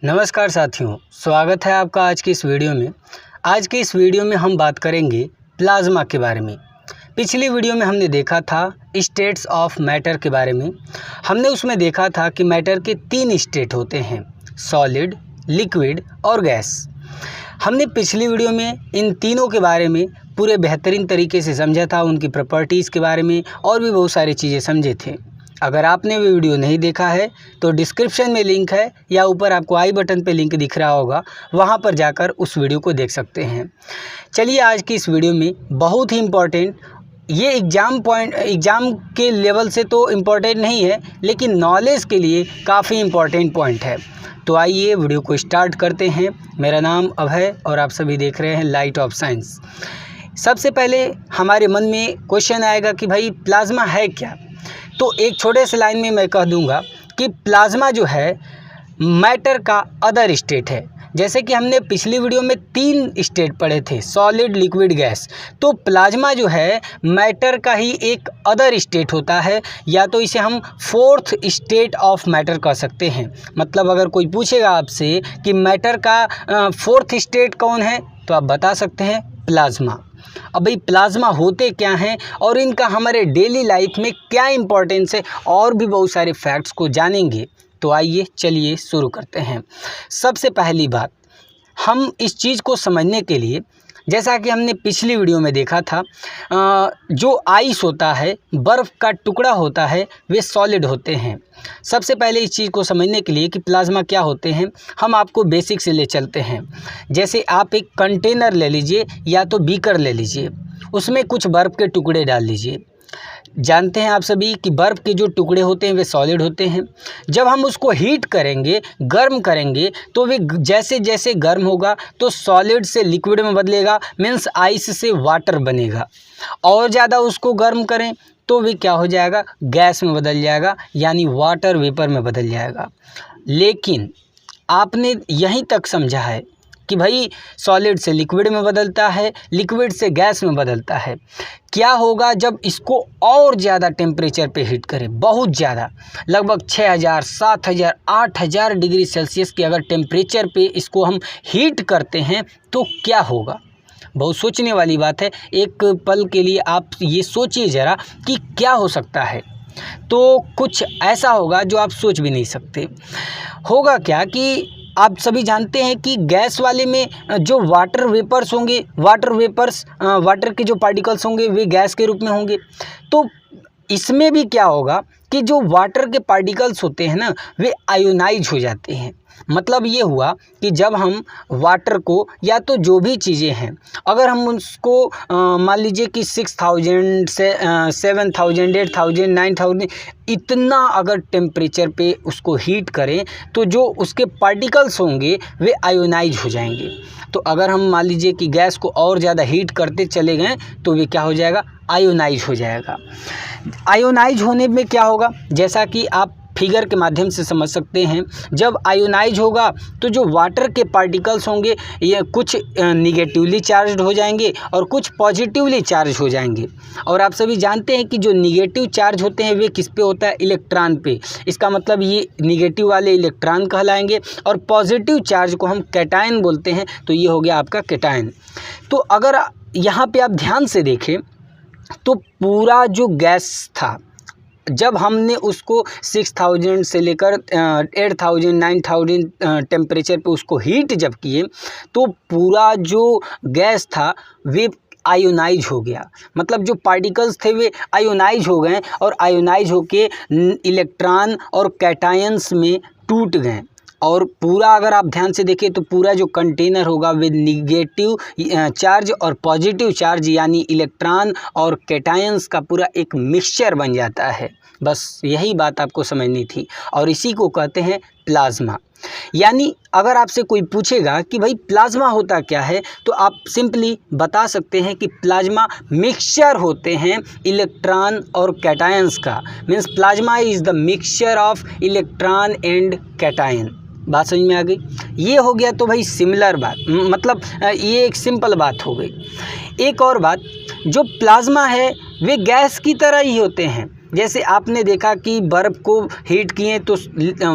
नमस्कार साथियों, स्वागत है आपका आज की इस वीडियो में। आज की इस वीडियो में हम बात करेंगे प्लाज्मा के बारे में। पिछली वीडियो में हमने देखा था स्टेट्स ऑफ मैटर के बारे में। हमने उसमें देखा था कि मैटर के 3 स्टेट होते हैं, सॉलिड, लिक्विड और गैस। हमने पिछली वीडियो में इन तीनों के बारे में पूरे बेहतरीन तरीके से समझा था, उनकी प्रॉपर्टीज़ के बारे में और भी बहुत सारी चीज़ें समझे थे। अगर आपने वो वीडियो नहीं देखा है तो डिस्क्रिप्शन में लिंक है या ऊपर आपको आई बटन पे लिंक दिख रहा होगा, वहाँ पर जाकर उस वीडियो को देख सकते हैं। चलिए आज की इस वीडियो में बहुत ही इम्पोर्टेंट, ये एग्ज़ाम के लेवल से तो इम्पोर्टेंट नहीं है लेकिन नॉलेज के लिए काफ़ी इम्पोर्टेंट पॉइंट है। तो आइए वीडियो को स्टार्ट करते हैं। मेरा नाम अभय और आप सभी देख रहे हैं लाइट ऑफ साइंस। सबसे पहले हमारे मन में क्वेश्चन आएगा कि भाई प्लाज्मा है क्या। तो एक छोटे से लाइन में मैं कह दूंगा कि प्लाज्मा जो है मैटर का अदर स्टेट है। जैसे कि हमने पिछली वीडियो में 3 स्टेट पढ़े थे, सॉलिड, लिक्विड, गैस। तो प्लाज्मा जो है मैटर का ही एक अदर स्टेट होता है, या तो इसे हम 4th स्टेट ऑफ मैटर कह सकते हैं। मतलब अगर कोई पूछेगा आपसे कि मैटर का 4th स्टेट कौन है तो आप बता सकते हैं प्लाज्मा। अब भाई प्लाज्मा होते क्या हैं और इनका हमारे डेली लाइफ में क्या इम्पोर्टेंस है, और भी बहुत सारे फैक्ट्स को जानेंगे। तो आइए चलिए शुरू करते हैं। सबसे पहली बात, हम इस चीज़ को समझने के लिए, जैसा कि हमने पिछली वीडियो में देखा था, जो आइस होता है, बर्फ़ का टुकड़ा होता है, वे सॉलिड होते हैं। सबसे पहले इस चीज़ को समझने के लिए कि प्लाज्मा क्या होते हैं, हम आपको बेसिक से ले चलते हैं। जैसे आप एक कंटेनर ले लीजिए या तो बीकर ले लीजिए, उसमें कुछ बर्फ़ के टुकड़े डाल लीजिए। जानते हैं आप सभी कि बर्फ़ के जो टुकड़े होते हैं वे सॉलिड होते हैं। जब हम उसको हीट करेंगे, गर्म करेंगे, तो वे जैसे जैसे गर्म होगा तो सॉलिड से लिक्विड में बदलेगा, मीन्स आइस से वाटर बनेगा। और ज़्यादा उसको गर्म करें तो वे क्या हो जाएगा, गैस में बदल जाएगा, यानी वाटर वेपर में बदल जाएगा। लेकिन आपने यहीं तक समझा है कि भाई सॉलिड से लिक्विड में बदलता है, लिक्विड से गैस में बदलता है। क्या होगा जब इसको और ज़्यादा टेम्परेचर पे हीट करें, बहुत ज़्यादा, लगभग 6000, 7000, 8000 डिग्री सेल्सियस के अगर टेम्परेचर पे इसको हम हीट करते हैं तो क्या होगा। बहुत सोचने वाली बात है। एक पल के लिए आप ये सोचिए ज़रा कि क्या हो सकता है। तो कुछ ऐसा होगा जो आप सोच भी नहीं सकते। होगा क्या कि आप सभी जानते हैं कि गैस वाले में जो वाटर वेपर्स होंगे, वाटर के जो पार्टिकल्स होंगे वे गैस के रूप में होंगे। तो इसमें भी क्या होगा कि जो वाटर के पार्टिकल्स होते हैं ना, वे आयोनाइज हो जाते हैं। मतलब ये हुआ कि जब हम वाटर को, या तो जो भी चीज़ें हैं, अगर हम उसको मान लीजिए कि 6000 से 7000, 8000, 9000 इतना अगर टेम्परेचर पे उसको हीट करें तो जो उसके पार्टिकल्स होंगे वे आयोनाइज हो जाएंगे। तो अगर हम मान लीजिए कि गैस को और ज़्यादा हीट करते चले गए तो वे क्या हो जाएगा, आयोनाइज हो जाएगा। आयोनाइज होने में क्या होगा, जैसा कि आप फिगर के माध्यम से समझ सकते हैं, जब आयोनाइज होगा तो जो वाटर के पार्टिकल्स होंगे ये कुछ निगेटिवली चार्ज्ड हो जाएंगे और कुछ पॉजिटिवली चार्ज हो जाएंगे। और आप सभी जानते हैं कि जो निगेटिव चार्ज होते हैं वे किस पे होता है, इलेक्ट्रॉन पे। इसका मतलब ये निगेटिव वाले इलेक्ट्रॉन कहलाएंगे, और पॉजिटिव चार्ज को हम कैटायन बोलते हैं। तो ये हो गया आपका कैटायन। तो अगर यहाँ पे आप ध्यान से देखें तो पूरा जो गैस था, जब हमने उसको 6000 से लेकर 8000, 9000 टेम्परेचर पे उसको हीट जब किए तो पूरा जो गैस था वे आयोनाइज हो गया। मतलब जो पार्टिकल्स थे वे आयोनाइज हो गए, और आयोनाइज होके इलेक्ट्रॉन और कैटायंस में टूट गए। और पूरा अगर आप ध्यान से देखें तो पूरा जो कंटेनर होगा वे निगेटिव चार्ज और पॉजिटिव चार्ज, यानी इलेक्ट्रॉन और कैटायंस का पूरा एक मिक्सचर बन जाता है। बस यही बात आपको समझनी थी, और इसी को कहते हैं प्लाज्मा। यानी अगर आपसे कोई पूछेगा कि भाई प्लाज्मा होता क्या है, तो आप सिंपली बता सकते हैं कि प्लाज्मा मिक्सचर होते हैं इलेक्ट्रॉन और कैटायंस का। Means plasma is the mixture of electron and cation. बात समझ में आ गई। ये हो गया तो भाई सिमिलर बात, मतलब ये एक सिंपल बात हो गई। एक और बात, जो प्लाज्मा है वे गैस की तरह ही होते हैं। जैसे आपने देखा कि बर्फ़ को हीट किए तो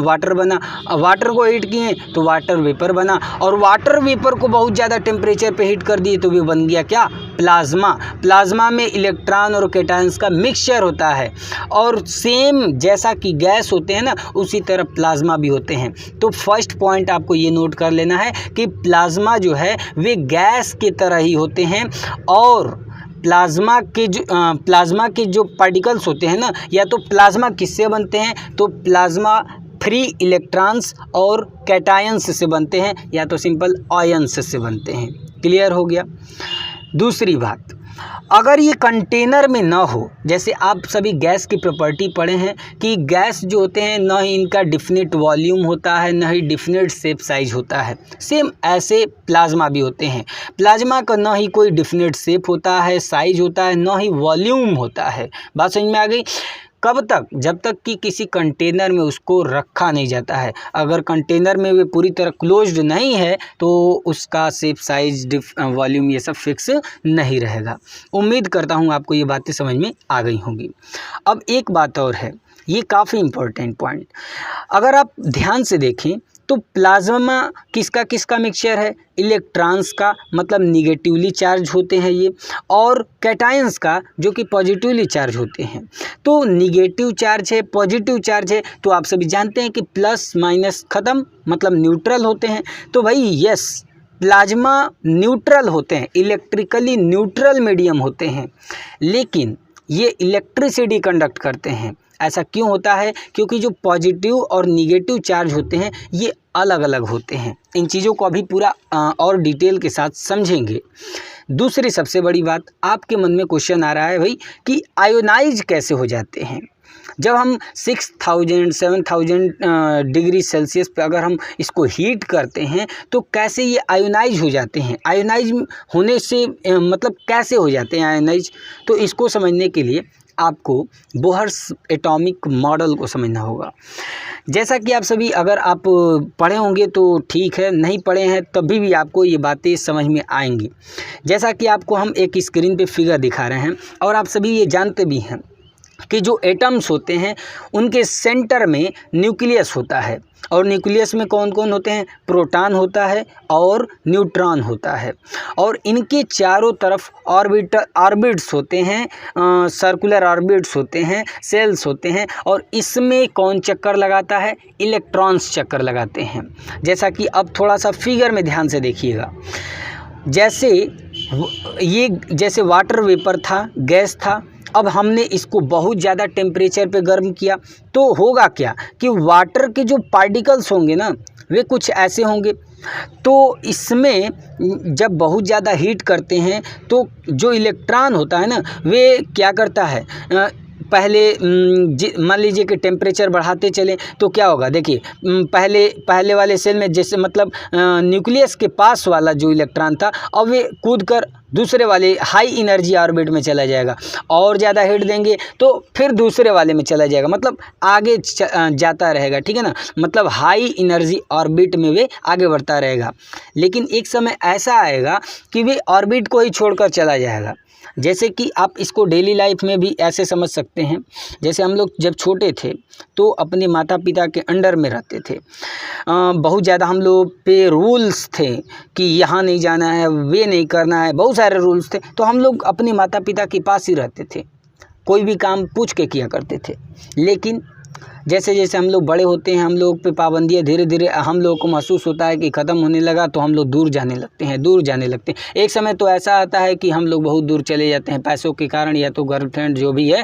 वाटर बना, वाटर को हीट किए तो वाटर वेपर बना, और वाटर वेपर को बहुत ज़्यादा टेम्परेचर पे हीट कर दिए तो वे बन गया क्या, प्लाज्मा। प्लाज्मा में इलेक्ट्रॉन और कैटायंस का मिक्सचर होता है, और सेम जैसा कि गैस होते हैं ना, उसी तरह प्लाज्मा भी होते हैं। तो फर्स्ट पॉइंट आपको ये नोट कर लेना है कि प्लाज्मा जो है वे गैस की तरह ही होते हैं, और प्लाज्मा के जो पार्टिकल्स होते हैं ना, या तो प्लाज्मा किससे बनते हैं, तो प्लाज्मा फ्री इलेक्ट्रॉन्स और कैटायंस से बनते हैं, या तो सिंपल आयंस से बनते हैं। क्लियर हो गया। दूसरी बात, अगर ये कंटेनर में ना हो, जैसे आप सभी गैस की प्रॉपर्टी पढ़े हैं कि गैस जो होते हैं ना ही इनका डिफिनिट वॉल्यूम होता है, ना ही डिफिनिट शेप साइज होता है, सेम ऐसे प्लाज्मा भी होते हैं। प्लाज्मा का ना ही कोई डिफिनिट शेप होता है, साइज होता है, ना ही वॉल्यूम होता है। बात समझ में आ गई। कब तक, जब तक कि किसी कंटेनर में उसको रखा नहीं जाता है। अगर कंटेनर में वे पूरी तरह क्लोज्ड नहीं है तो उसका शेप साइज वॉल्यूम ये सब फिक्स नहीं रहेगा। उम्मीद करता हूँ आपको ये बातें समझ में आ गई होंगी। अब एक बात और है, ये काफ़ी इम्पोर्टेंट पॉइंट, अगर आप ध्यान से देखें तो प्लाज्मा किसका किसका मिक्सचर है, इलेक्ट्रॉन्स का, मतलब निगेटिवली चार्ज होते हैं ये, और कैटायंस का जो कि पॉजिटिवली चार्ज होते हैं। तो निगेटिव चार्ज है, पॉजिटिव चार्ज है, तो आप सभी जानते हैं कि प्लस माइनस ख़त्म, मतलब न्यूट्रल होते हैं। तो भाई यस, प्लाज्मा न्यूट्रल होते हैं, इलेक्ट्रिकली न्यूट्रल मीडियम होते हैं, लेकिन ये इलेक्ट्रिसिटी कंडक्ट करते हैं। ऐसा क्यों होता है, क्योंकि जो पॉजिटिव और निगेटिव चार्ज होते हैं ये अलग अलग होते हैं। इन चीज़ों को अभी पूरा और डिटेल के साथ समझेंगे। दूसरी सबसे बड़ी बात, आपके मन में क्वेश्चन आ रहा है भाई कि आयोनाइज कैसे हो जाते हैं। जब हम 6000 7000 डिग्री सेल्सियस पे अगर हम इसको हीट करते हैं तो कैसे ये आयोनाइज हो जाते हैं। आयोनाइज होने से मतलब कैसे हो जाते हैं आयोनाइज, तो इसको समझने के लिए आपको बोहर्स एटॉमिक मॉडल को समझना होगा। जैसा कि आप सभी अगर आप पढ़े होंगे तो ठीक है, नहीं पढ़े हैं तभी भी आपको ये बातें समझ में आएंगी। जैसा कि आपको हम एक स्क्रीन पे फिगर दिखा रहे हैं, और आप सभी ये जानते भी हैं कि जो एटम्स होते हैं उनके सेंटर में न्यूक्लियस होता है, और न्यूक्लियस में कौन कौन होते हैं, प्रोटॉन होता है और न्यूट्रॉन होता है, और इनके चारों तरफ ऑर्बिट्स होते हैं, सर्कुलर ऑर्बिट्स होते हैं, सेल्स होते हैं, और इसमें कौन चक्कर लगाता है, इलेक्ट्रॉन्स चक्कर लगाते हैं। जैसा कि अब थोड़ा सा फिगर में ध्यान से देखिएगा, जैसे वाटर वेपर था, गैस था, अब हमने इसको बहुत ज़्यादा टेम्परेचर पे गर्म किया तो होगा क्या कि वाटर के जो पार्टिकल्स होंगे ना वे कुछ ऐसे होंगे। तो इसमें जब बहुत ज़्यादा हीट करते हैं तो जो इलेक्ट्रॉन होता है ना वे क्या करता है, पहले मान लीजिए कि टेम्परेचर बढ़ाते चलें तो क्या होगा, देखिए पहले वाले सेल में जैसे मतलब न्यूक्लियस के पास वाला जो इलेक्ट्रॉन था अब वे कूद कर दूसरे वाले हाई एनर्जी ऑर्बिट में चला जाएगा, और ज़्यादा हीट देंगे तो फिर दूसरे वाले में चला जाएगा, मतलब आगे जाता रहेगा, ठीक है ना, मतलब हाई एनर्जी ऑर्बिट में वे आगे बढ़ता रहेगा। लेकिन एक समय ऐसा आएगा कि वे ऑर्बिट को ही छोड़कर चला जाएगा। जैसे कि आप इसको डेली लाइफ में भी ऐसे समझ सकते हैं, जैसे हम लोग जब छोटे थे तो अपने माता पिता के अंडर में रहते थे, बहुत ज़्यादा हम लोग पे रूल्स थे कि यहाँ नहीं जाना है, वे नहीं करना है, बहुत सारे रूल्स थे, तो हम लोग अपने माता पिता के पास ही रहते थे, कोई भी काम पूछ के किया करते थे। लेकिन जैसे जैसे हम लोग बड़े होते हैं, हम लोग पे पाबंदियाँ धीरे धीरे हम लोगों को महसूस होता है कि ख़त्म होने लगा, तो हम लोग दूर जाने लगते हैं। एक समय तो ऐसा आता है कि हम लोग बहुत दूर चले जाते हैं पैसों के कारण, या तो गर्लफ्रेंड जो भी है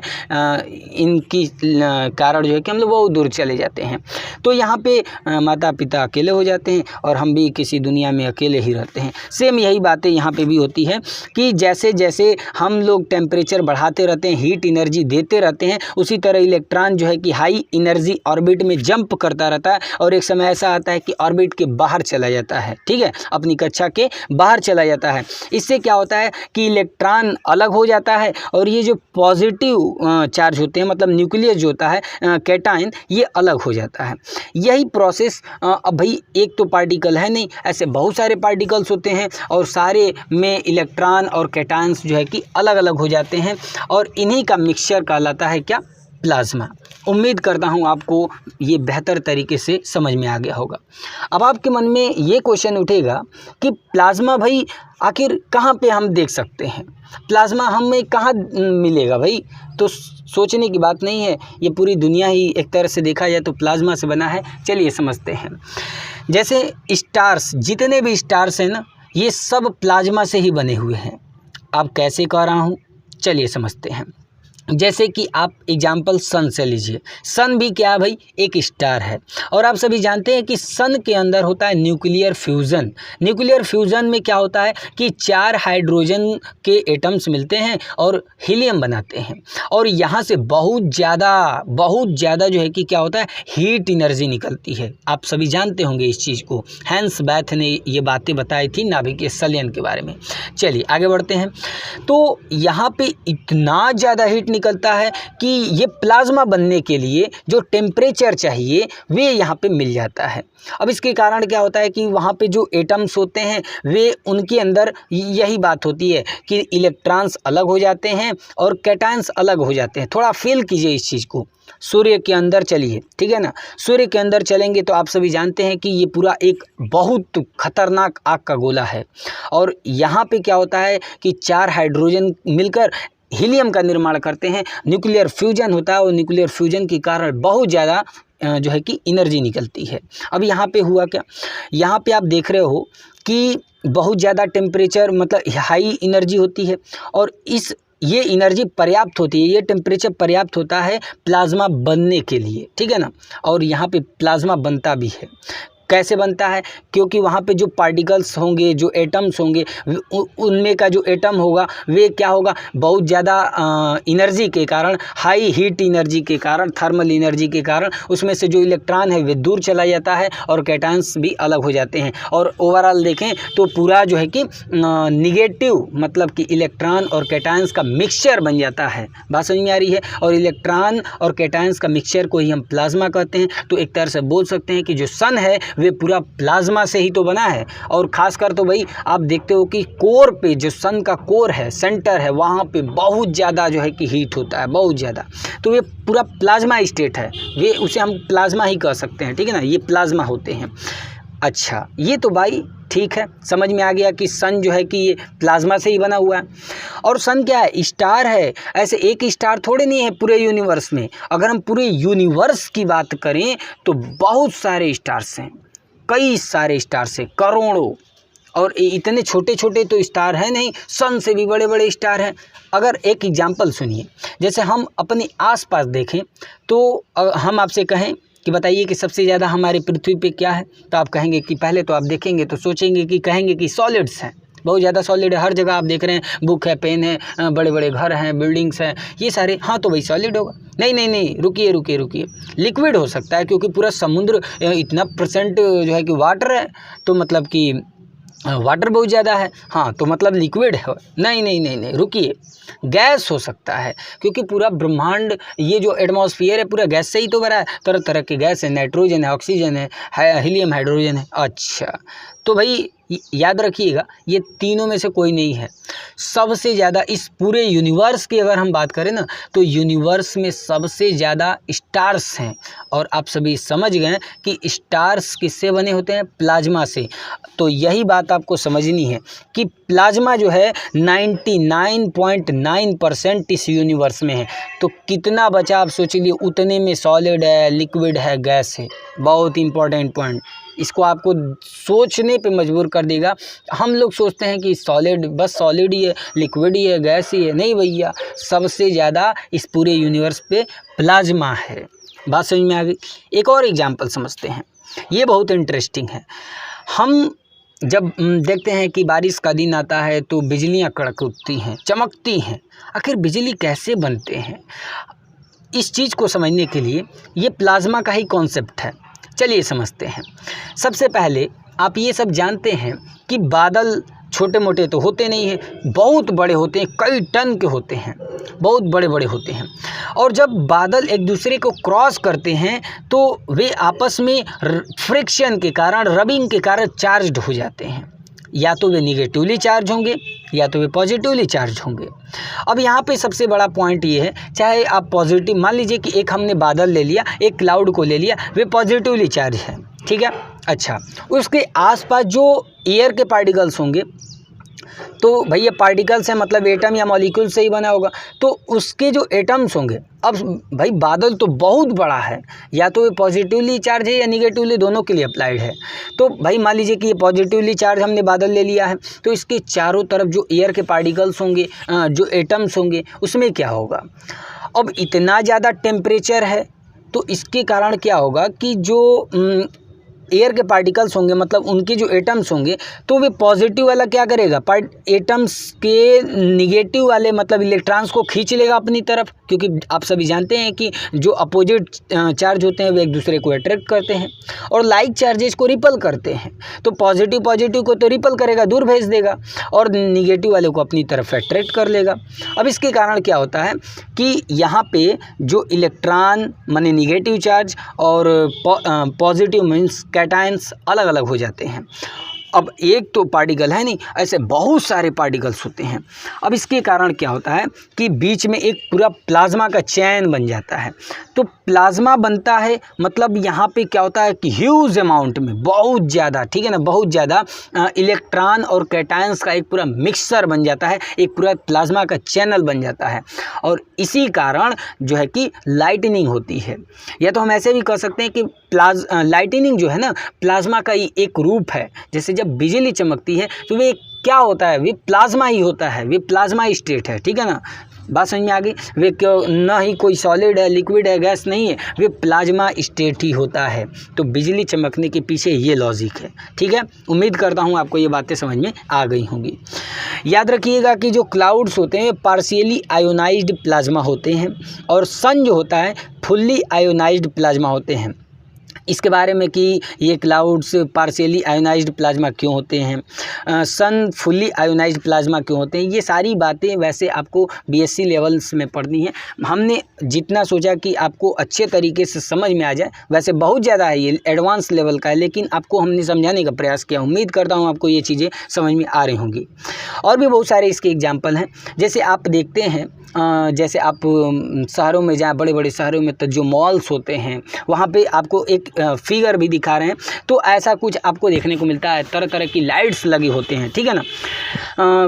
इनकी कारण जो है कि हम लोग बहुत दूर चले जाते हैं। तो यहाँ पे माता पिता अकेले हो जाते हैं और हम भी किसी दुनिया में अकेले ही रहते हैं। सेम यही बातें यहाँ पे भी होती है कि जैसे जैसे हम लोग टेम्परेचर बढ़ाते रहते हैं, हीट एनर्जी देते रहते हैं, उसी तरह इलेक्ट्रॉन जो है कि हाई एनर्जी ऑर्बिट में जंप करता रहता है, और एक समय ऐसा आता है कि ऑर्बिट के बाहर चला जाता है, ठीक है, अपनी कक्षा के बाहर चला जाता है। इससे क्या होता है कि इलेक्ट्रॉन अलग हो जाता है, और ये जो पॉजिटिव चार्ज होते हैं मतलब न्यूक्लियस जो होता है कैटायन, ये अलग हो जाता है। यही प्रोसेस अब भाई एक तो पार्टिकल है नहीं, ऐसे बहुत सारे पार्टिकल्स होते हैं, और सारे में इलेक्ट्रॉन और कैटायंस जो है कि अलग अलग हो जाते हैं, और इन्हीं का मिक्सचर कहलाता है क्या, प्लाज्मा। उम्मीद करता हूँ आपको ये बेहतर तरीके से समझ में आ गया होगा। अब आपके मन में ये क्वेश्चन उठेगा कि प्लाज्मा भाई आखिर कहाँ पे हम देख सकते हैं, प्लाज्मा हमें कहाँ मिलेगा भाई? तो सोचने की बात नहीं है, ये पूरी दुनिया ही एक तरह से देखा जाए तो प्लाज्मा से बना है। चलिए समझते हैं। जैसे स्टार्स, जितने भी स्टार्स हैं ना, ये सब प्लाज्मा से ही बने हुए हैं। अब कैसे कह रहा हूँ, चलिए समझते हैं। जैसे कि आप एग्जाम्पल सन से लीजिए। सन भी क्या है भाई? एक स्टार है। और आप सभी जानते हैं कि सन के अंदर होता है न्यूक्लियर फ्यूज़न। न्यूक्लियर फ्यूज़न में क्या होता है कि 4 हाइड्रोजन के एटम्स मिलते हैं और हीलियम बनाते हैं, और यहाँ से बहुत ज़्यादा जो है कि क्या होता है, हीट एनर्जी निकलती है। आप सभी जानते होंगे इस चीज़ को। हैंस बैथ ने ये बातें बताई थी नाभिकीय संलयन के बारे में। चलिए आगे बढ़ते हैं। तो यहाँ पे इतना ज़्यादा हीट निकलता है कि ये प्लाज्मा बनने के लिए जो टेम्परेचर चाहिए वे यहाँ पे मिल जाता है। अब इसके कारण क्या होता है कि वहाँ पे जो एटम्स होते हैं वे, उनके अंदर यही बात होती है कि इलेक्ट्रॉन्स अलग हो जाते हैं और कैटायंस अलग हो जाते हैं। थोड़ा फील कीजिए इस चीज़ को। सूर्य के अंदर चलिए, ठीक है ना, सूर्य के अंदर चलेंगे तो आप सभी जानते हैं कि ये पूरा एक बहुत खतरनाक आग का गोला है, और यहाँ पे क्या होता है कि 4 हाइड्रोजन मिलकर हीलियम का निर्माण करते हैं। न्यूक्लियर फ्यूजन होता है और न्यूक्लियर फ्यूजन के कारण बहुत ज़्यादा जो है कि एनर्जी निकलती है। अब यहाँ पे हुआ क्या, यहाँ पे आप देख रहे हो कि बहुत ज़्यादा टेम्परेचर, मतलब हाई एनर्जी होती है, और ये एनर्जी पर्याप्त होती है, ये टेम्परेचर पर्याप्त होता है प्लाज्मा बनने के लिए, ठीक है ना। और यहाँ पे प्लाज्मा बनता भी है। कैसे बनता है? क्योंकि वहाँ पे जो पार्टिकल्स होंगे, जो एटम्स होंगे, उनमें का जो एटम होगा वे क्या होगा, बहुत ज़्यादा एनर्जी के कारण, हाई हीट एनर्जी के कारण, थर्मल एनर्जी के कारण उसमें से जो इलेक्ट्रॉन है वे दूर चला जाता है और कैटायंस भी अलग हो जाते हैं। और ओवरऑल देखें तो पूरा जो है कि निगेटिव, मतलब कि इलेक्ट्रॉन और कैटायंस का मिक्सचर बन जाता है। बात समझ में आ रही है? और इलेक्ट्रॉन और कैटायंस का मिक्सचर को ही हम प्लाज्मा कहते हैं। तो एक तरह से बोल सकते हैं कि जो सन है वे पूरा प्लाज्मा से ही तो बना है। और खासकर तो भाई आप देखते हो कि कोर पे, जो सन का कोर है, सेंटर है, वहाँ पे बहुत ज़्यादा जो है कि हीट होता है, बहुत ज़्यादा। तो ये पूरा प्लाज्मा स्टेट है, वे उसे हम प्लाज्मा ही कह सकते हैं, ठीक है ना, ये प्लाज्मा होते हैं। अच्छा, ये तो भाई ठीक है, समझ में आ गया कि सन जो है कि ये प्लाज्मा से ही बना हुआ है। और सन क्या है? स्टार है। ऐसे एक स्टार थोड़े नहीं है पूरे यूनिवर्स में। अगर हम पूरे यूनिवर्स की बात करें तो बहुत सारे स्टार्स हैं, कई सारे स्टार्स हैं, करोड़ों। और इतने छोटे छोटे तो स्टार हैं नहीं, सन से भी बड़े बड़े स्टार हैं। अगर एक एग्जांपल सुनिए, जैसे हम अपने आसपास देखें तो हम आपसे कहें कि बताइए कि सबसे ज़्यादा हमारी पृथ्वी पे क्या है, तो आप कहेंगे कि पहले तो आप देखेंगे तो सोचेंगे कि कहेंगे कि सॉलिड्स हैं, बहुत ज़्यादा सॉलिड है। हर जगह आप देख रहे हैं, बुक है, पेन है, बड़े बड़े घर हैं, बिल्डिंग्स हैं, ये सारे। हाँ तो भाई सॉलिड होगा। नहीं, रुकिए, लिक्विड हो सकता है, क्योंकि पूरा समुद्र इतना % जो है कि वाटर है, तो मतलब कि वाटर बहुत ज़्यादा है। हाँ तो मतलब लिक्विड है। नहीं, रुकिए, गैस हो सकता है, क्योंकि पूरा ब्रह्मांड, ये जो एटमॉस्फेयर है पूरा गैस से ही तो भरा है। तरह तरह के गैस है, नाइट्रोजन है, ऑक्सीजन है, हीलियम, हाइड्रोजन है। अच्छा, तो भाई याद रखिएगा, ये तीनों में से कोई नहीं है। सबसे ज़्यादा इस पूरे यूनिवर्स की अगर हम बात करें ना, तो यूनिवर्स में सबसे ज़्यादा स्टार्स हैं। और आप सभी समझ गए कि स्टार्स किससे बने होते हैं? प्लाज्मा से। तो यही बात आपको समझनी है कि प्लाज्मा जो है 99.9% इस यूनिवर्स में है। तो कितना बचा आप सोच लीजिए, उतने में सॉलिड है, लिक्विड है, गैस है। बहुत इंपॉर्टेंट पॉइंट, इसको आपको सोचने पे मजबूर कर देगा। हम लोग सोचते हैं कि सॉलिड, बस सॉलिड ही है, लिक्विड ही है, गैस ही है। नहीं भैया, सबसे ज़्यादा इस पूरे यूनिवर्स पे प्लाज्मा है। बात समझ में आ गई? एक और एग्जांपल समझते हैं, ये बहुत इंटरेस्टिंग है। हम जब देखते हैं कि बारिश का दिन आता है तो बिजलियाँ कड़क उठती हैं, चमकती हैं। आखिर बिजली कैसे बनते हैं? इस चीज़ को समझने के लिए ये प्लाज्मा का ही कॉन्सेप्ट है। चलिए समझते हैं। सबसे पहले आप ये सब जानते हैं कि बादल छोटे मोटे तो होते नहीं हैं, बहुत बड़े होते हैं, कई टन के होते हैं, बहुत बड़े बड़े होते हैं। और जब बादल एक दूसरे को क्रॉस करते हैं तो वे आपस में फ्रिक्शन के कारण, रबिंग के कारण चार्ज्ड हो जाते हैं। या तो वे निगेटिवली चार्ज होंगे या तो वे पॉजिटिवली चार्ज होंगे। अब यहाँ पे सबसे बड़ा पॉइंट ये है, चाहे आप पॉजिटिव मान लीजिए कि एक हमने बादल ले लिया, एक क्लाउड को ले लिया, वे पॉजिटिवली चार्ज है, ठीक है। अच्छा, उसके आसपास जो एयर के पार्टिकल्स होंगे, तो भैया पार्टिकल्स है मतलब एटम या मॉलिक्यूल से ही बना होगा, तो उसके जो एटम्स होंगे, अब भाई बादल तो बहुत बड़ा है, या तो ये पॉजिटिवली चार्ज है या निगेटिवली, दोनों के लिए अप्लाइड है। तो भाई मान लीजिए कि ये पॉजिटिवली चार्ज हमने बादल ले लिया है, तो इसके चारों तरफ जो एयर के पार्टिकल्स होंगे, जो एटम्स होंगे, उसमें क्या होगा, अब इतना ज़्यादा टेम्परेचर है, तो इसके कारण क्या होगा कि जो एयर के पार्टिकल्स होंगे मतलब उनके जो एटम्स होंगे, तो वे पॉजिटिव वाला क्या करेगा, एटम्स के निगेटिव वाले मतलब इलेक्ट्रॉन्स को खींच लेगा अपनी तरफ, क्योंकि आप सभी जानते हैं कि जो अपोजिट चार्ज होते हैं वे एक दूसरे को अट्रैक्ट करते हैं और लाइक चार्जेस को रिपल करते हैं। तो पॉजिटिव को तो रिपल करेगा, दूर भेज देगा, और निगेटिव वाले को अपनी तरफ अट्रैक्ट कर लेगा। अब इसके कारण क्या होता है कि यहाँ पे जो इलेक्ट्रॉन माने निगेटिव चार्ज और पॉजिटिव मीन्स कैटायंस अलग अलग हो जाते हैं। अब एक तो पार्टिकल है नहीं, ऐसे बहुत सारे पार्टिकल्स होते हैं। अब इसके कारण क्या होता है कि बीच में एक पूरा प्लाज्मा का चैन बन जाता है। तो प्लाज्मा बनता है मतलब यहाँ पे क्या होता है कि ह्यूज अमाउंट में बहुत ज़्यादा, ठीक है ना, बहुत ज़्यादा इलेक्ट्रॉन और कैटायंस का एक पूरा मिक्सचर बन जाता है, एक पूरा प्लाज्मा का चैनल बन जाता है, और इसी कारण जो है कि लाइटनिंग होती है। या तो हम ऐसे भी कह सकते हैं कि लाइटनिंग जो है ना, प्लाज्मा का ही एक रूप है। जैसे जब बिजली चमकती है तो वे क्या होता है, वे प्लाज्मा ही होता है, वे प्लाज्मा स्टेट है, ठीक है ना, बात समझ में आ गई। वे क्यों ना ही कोई सॉलिड है, लिक्विड है, गैस नहीं है, वे प्लाज्मा स्टेट ही होता है। तो बिजली चमकने के पीछे ये लॉजिक है, ठीक है। उम्मीद करता हूँ आपको ये बातें समझ में आ गई होंगी। याद रखिएगा कि जो क्लाउड्स होते हैं पार्शियली आयोनाइज्ड प्लाज्मा होते हैं, और सन जो होता है फुल्ली आयोनाइज्ड प्लाज्मा होते हैं। इसके बारे में कि ये क्लाउड्स पार्शियली आयोनाइज्ड प्लाज्मा क्यों होते हैं, सन फुल्ली आयोनाइज्ड प्लाज्मा क्यों होते हैं, ये सारी बातें वैसे आपको बीएससी लेवल्स में पढ़नी है। हमने जितना सोचा कि आपको अच्छे तरीके से समझ में आ जाए, वैसे बहुत ज़्यादा है, ये एडवांस लेवल का है, लेकिन आपको हमने समझाने का प्रयास किया। उम्मीद करता हूँ आपको ये चीज़ें समझ में आ रही होंगी। और भी बहुत सारे इसके एग्जाम्पल हैं, जैसे आप देखते हैं जैसे आप शहरों में जाएँ, बड़े बड़े शहरों में तो जो मॉल्स होते हैं वहाँ पे आपको एक फिगर भी दिखा रहे हैं, तो ऐसा कुछ आपको देखने को मिलता है। तरह तरह की लाइट्स लगी होते हैं, ठीक है ना,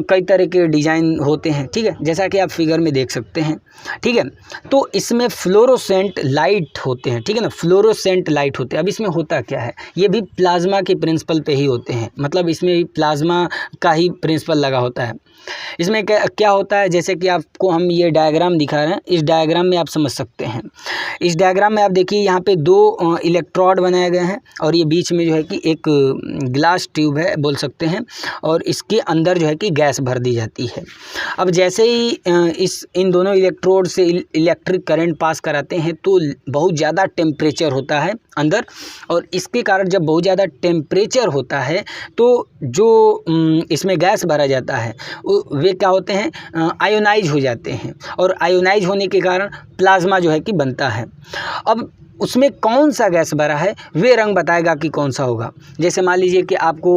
कई तरह के डिज़ाइन होते हैं, ठीक है, जैसा कि आप फिगर में देख सकते हैं, ठीक है। तो इसमें फ्लोरोसेंट लाइट होते हैं, ठीक है ना, फ्लोरोसेंट लाइट होते हैं। अब इसमें होता क्या है, ये भी प्लाज्मा के प्रिंसिपल पे ही होते हैं, मतलब इसमें भी प्लाज्मा का ही प्रिंसिपल लगा होता है। इसमें क्या होता है, जैसे कि आपको हम ये डायग्राम दिखा रहे हैं, इस डायग्राम में आप समझ सकते हैं। इस डायग्राम में आप देखिए यहाँ पे दो इलेक्ट्रोड बनाए गए हैं, और ये बीच में जो है कि एक ग्लास ट्यूब है बोल सकते हैं, और इसके अंदर जो है कि गैस भर दी जाती है। अब जैसे ही इन दोनों इलेक्ट्रोड से इलेक्ट्रिक करंट पास कराते हैं तो बहुत ज़्यादा टेम्परेचर होता है अंदर, और इसके कारण जब बहुत ज़्यादा टेम्परेचर होता है तो जो इसमें गैस भरा जाता है वे क्या होते हैं, आयोनाइज हो जाते हैं, और आयोनाइज होने के कारण प्लाज्मा जो है कि बनता है। अब उसमें कौन सा गैस भरा है वे रंग बताएगा कि कौन सा होगा। जैसे मान लीजिए कि आपको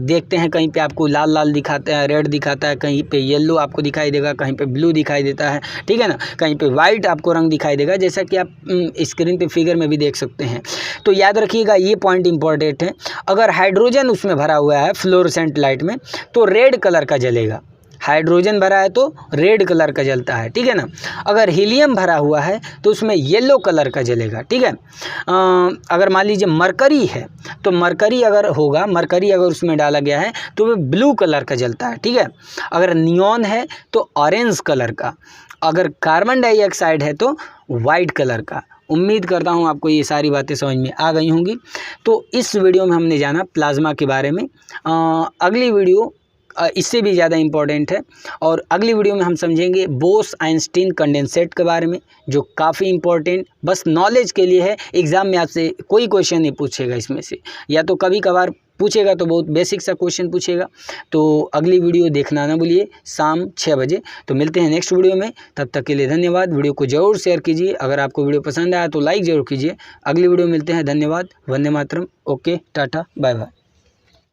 देखते हैं कहीं पे आपको लाल लाल दिखाता है, रेड दिखाता है, कहीं पे येलो आपको दिखाई देगा, कहीं पे ब्लू दिखाई देता है, ठीक है ना, कहीं पे वाइट आपको रंग दिखाई देगा, जैसा कि आप स्क्रीन पे फिगर में भी देख सकते हैं। तो याद रखिएगा ये पॉइंट इंपॉर्टेंट है। अगर हाइड्रोजन उसमें भरा हुआ है फ्लोरोसेंट लाइट में तो रेड कलर का जलेगा, हाइड्रोजन भरा है तो रेड कलर का जलता है, ठीक है ना। अगर हीलियम भरा हुआ है तो उसमें येलो कलर का जलेगा, ठीक है। अगर मान लीजिए मरकरी है तो मरकरी अगर होगा, मरकरी अगर उसमें डाला गया है तो वो ब्लू कलर का जलता है, ठीक है। अगर नियॉन है तो ऑरेंज कलर का, अगर कार्बन डाइऑक्साइड है तो वाइट कलर का। उम्मीद करता हूँ आपको ये सारी बातें समझ में आ गई होंगी। तो इस वीडियो में हमने जाना प्लाज्मा के बारे में। अगली वीडियो इससे भी ज़्यादा इम्पोर्टेंट है, और अगली वीडियो में हम समझेंगे बोस आइंस्टीन कंडेंसेट के बारे में, जो काफ़ी इम्पोर्टेंट बस नॉलेज के लिए है। एग्ज़ाम में आपसे कोई क्वेश्चन नहीं पूछेगा इसमें से, या तो कभी कभार पूछेगा तो बहुत बेसिक सा क्वेश्चन पूछेगा। तो अगली वीडियो देखना ना भूलिए शाम 6 बजे। तो मिलते हैं नेक्स्ट वीडियो में, तब तक के लिए धन्यवाद। वीडियो को ज़रूर शेयर कीजिए, अगर आपको वीडियो पसंद आया तो लाइक ज़रूर कीजिए। अगली वीडियो मिलते हैं, धन्यवाद, Vande Mataram, okay, Tata, bye bye.